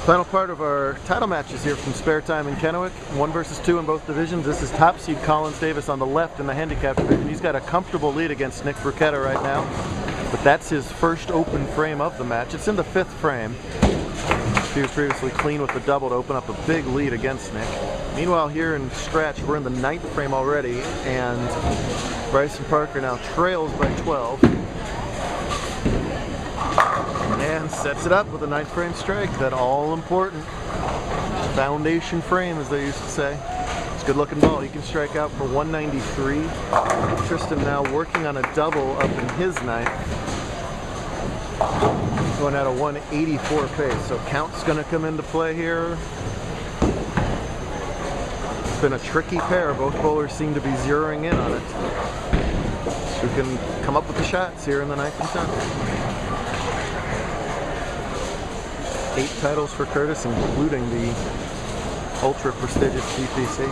Final part of our title matches here from Spare Time in Kennewick. 1 versus 2 in both divisions. This is top seed Collins Davis on the left in the handicap division. He's got a comfortable lead against Nick Bruketta right now, but that's his first open frame of the match. It's in the 5th frame. He was previously clean with the double to open up a big lead against Nick. Meanwhile, here in scratch, we're in the 9th frame already, and Bryson Parker now trails by 12. And sets it up with a 9th frame strike, that all-important foundation frame, as they used to say. It's a good-looking ball. He can strike out for 193. Tristan now working on a double up in his 9th. Going at a 184 pace, so count's going to come into play here. It's been a tricky pair. Both bowlers seem to be zeroing in on it. Who can come up with the shots here in the 9th and 10th. 8 titles for Curtis, including the ultra prestigious GPC.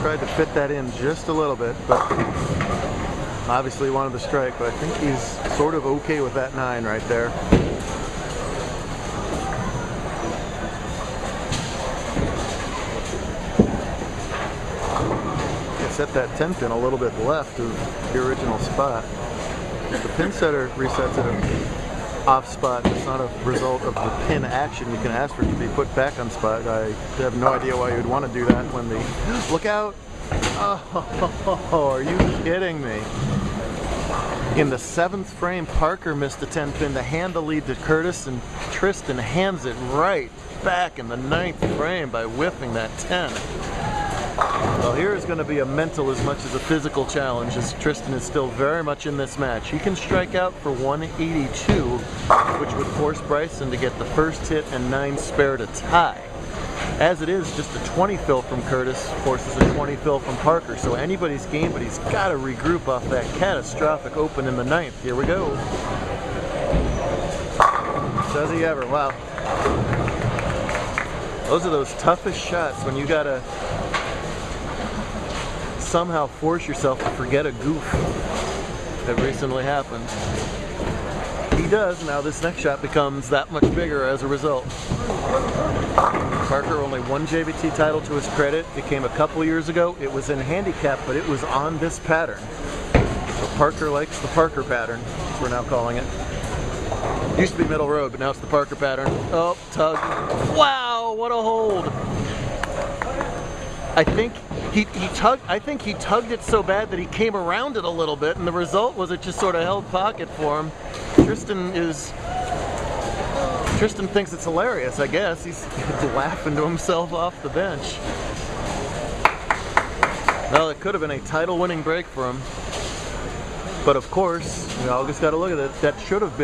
Tried to fit that in just a little bit, but obviously wanted the strike, but I think he's sort of okay with that 9 right there. Set that 10 pin a little bit left of the original spot. If the pin setter resets it off spot, it's not a result of the pin action. You can ask for it to be put back on spot. I have no idea why you'd want to do that when the... Look out! Oh, are you kidding me? In the 7th frame, Parker missed the 10 pin to hand the lead to Curtis, and Tristan hands it right back in the 9th frame by whiffing that 10. Well, here is going to be a mental as much as a physical challenge, as Tristan is still very much in this match. He can strike out for 182, which would force Bryson to get the first hit and 9 spare to tie. As it is, just a 20 fill from Curtis forces a 20 fill from Parker, so anybody's game, but he's got to regroup off that catastrophic open in the 9th. Here we go. Does he ever? Wow. Those are those toughest shots when you got to somehow force yourself to forget a goof that recently happened. He does. Now this next shot becomes that much bigger as a result. Parker only 1 JBT title to his credit. It came a couple years ago. It was in handicap, but it was on this pattern. So Parker likes the Parker pattern, as we're now calling it. Used to be middle road, but now it's the Parker pattern. Oh, tug. Wow, what a hold. I think he tugged it so bad that he came around it a little bit, and the result was it just sort of held pocket for him. Tristan thinks it's hilarious, I guess. He's laughing to himself off the bench. Well, it could have been a title-winning break for him. But of course, we all just got to look at it. That should have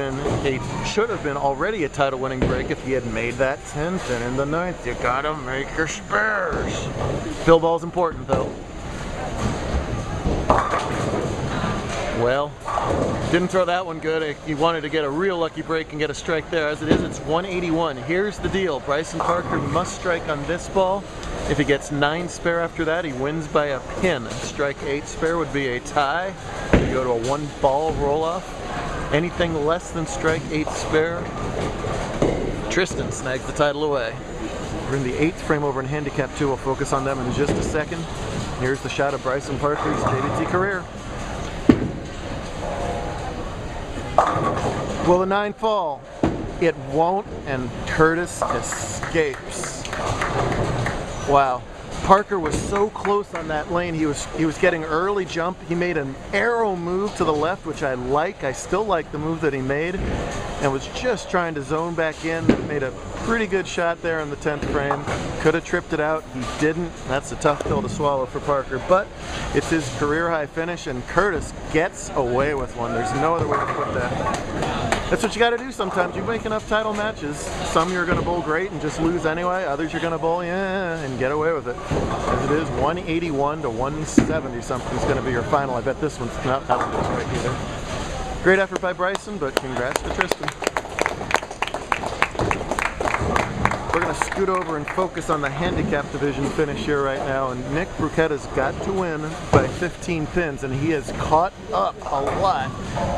been already a title-winning break if he had made that 10 pin in the 9th. You gotta make your spares. Fill ball's important, though. Well, didn't throw that one good. He wanted to get a real lucky break and get a strike there. As it is, it's 181. Here's the deal. Bryson Parker must strike on this ball. If he gets 9 spare after that, he wins by a pin. Strike 8 spare would be a tie. You go to a 1-ball roll-off. Anything less than strike 8 spare, Tristan snags the title away. We're in the 8th frame over in handicap 2. We'll focus on them in just a second. Here's the shot of Bryson Parker's JBT career. Will the 9 fall? It won't, and Curtis escapes. Wow. Parker was so close on that lane. He was getting early jump. He made an arrow move to the left, which I like. I still like the move that he made, and was just trying to zone back in. Made a pretty good shot there in the 10th frame. Could have tripped it out. He didn't. That's a tough pill to swallow for Parker, but it's his career high finish, and Curtis gets away with one. There's no other way to put that. That's what you got to do sometimes. You make enough title matches. Some you're going to bowl great and just lose anyway. Others you're going to bowl, yeah, and get away with it. As it is, 181 to 170 something is going to be your final. I bet this one's not that one right either. Great effort by Bryson, but congrats to Tristan. We're going to scoot over and focus on the handicap division finish here right now, and Nick Bruketta's got to win by 15 pins, and he has caught up a lot.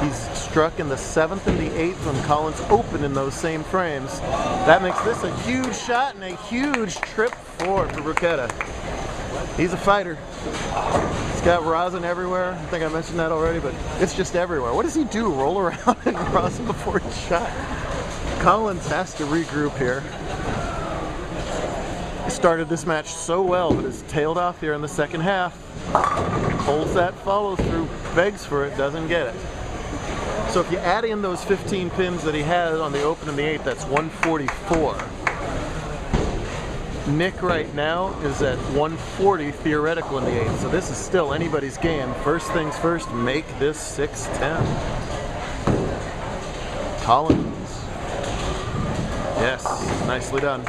He's struck in the 7th and the 8th when Collins opened in those same frames. That makes this a huge shot and a huge trip forward for Bruketta. He's a fighter. He's got rosin everywhere. I think I mentioned that already, but it's just everywhere. What does he do? Roll around in rosin before he shot? Collins has to regroup here. He started this match so well, but has tailed off here in the second half. Pulls that follow through, begs for it, doesn't get it. So if you add in those 15 pins that he had on the open and the 8th, that's 144. Nick right now is at 140 theoretical in the 8th, so this is still anybody's game. First things first, make this 610. Collins. Yes, nicely done.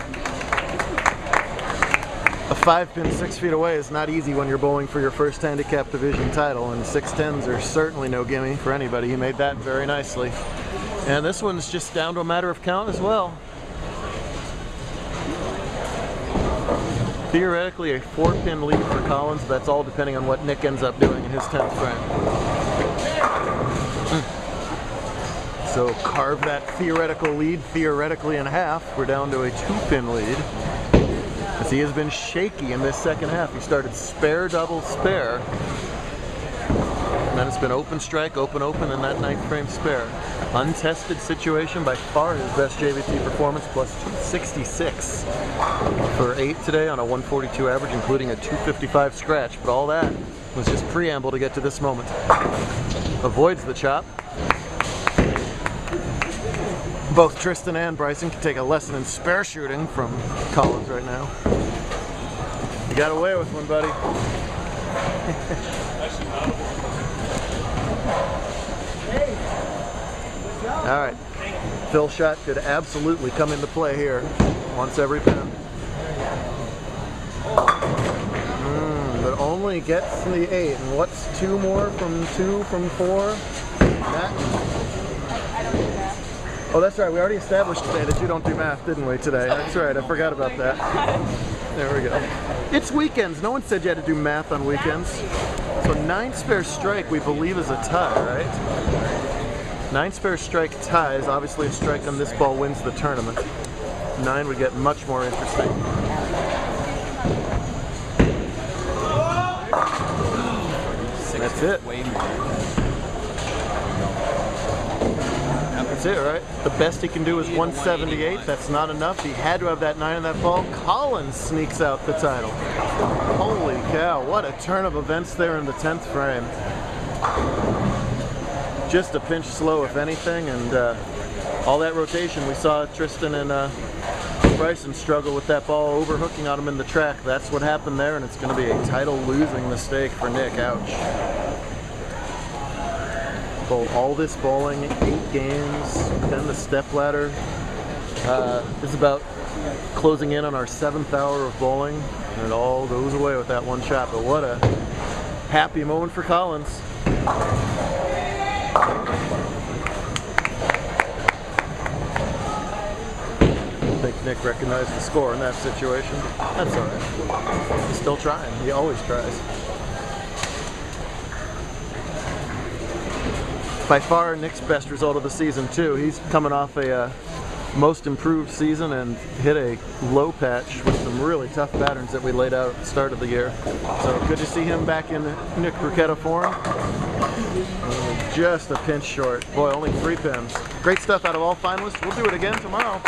A 5-pin 6 feet away is not easy when you're bowling for your first handicap division title, and 610s are certainly no gimme for anybody. He made that very nicely. And this one's just down to a matter of count as well. Theoretically a 4-pin lead for Collins, that's all depending on what Nick ends up doing in his 10th frame. So carve that theoretical lead theoretically in half. We're down to a 2-pin lead. As he has been shaky in this second half. He started spare, double, spare. And then it's been open, strike, open, open, and that 9th frame spare. Untested situation, by far his best JBT performance, plus 266 for 8 today on a 142 average, including a 255 scratch. But all that was just preamble to get to this moment. Avoids the chop. Both Tristan and Bryson can take a lesson in spare shooting from Collins right now. You got away with one, buddy. All right, fill shot could absolutely come into play here. Once every pin. But only gets the 8. And what's 2 more from 2 from 4? That. Oh, that's right. We already established today that you don't do math, didn't we, today? That's right. I forgot about that. There we go. It's weekends. No one said you had to do math on weekends. So 9 spare strike, we believe, is a tie, right? 9 spare strike ties. Obviously, a strike on this ball wins the tournament. 9 would get much more interesting. That's it. That's it, right? The best he can do is 178. That's not enough. He had to have that 9 in that ball. Collins sneaks out the title. Holy cow, what a turn of events there in the 10th frame. Just a pinch slow, if anything, and all that rotation. We saw Tristan and Bryson struggle with that ball overhooking on him in the track. That's what happened there, and it's going to be a title-losing mistake for Nick. Ouch. Bowled all this bowling, 8 games, then the stepladder. This is about closing in on our 7th hour of bowling, and it all goes away with that one shot. But what a happy moment for Collins. I think Nick recognized the score in that situation. That's all right. He's still trying. He always tries. By far Nick's best result of the season too. He's coming off a most improved season and hit a low patch with some really tough patterns that we laid out at the start of the year. So good to see him back in Nick Bruketta form. Just a pinch short. Boy, only 3 pins. Great stuff out of all finalists. We'll do it again tomorrow.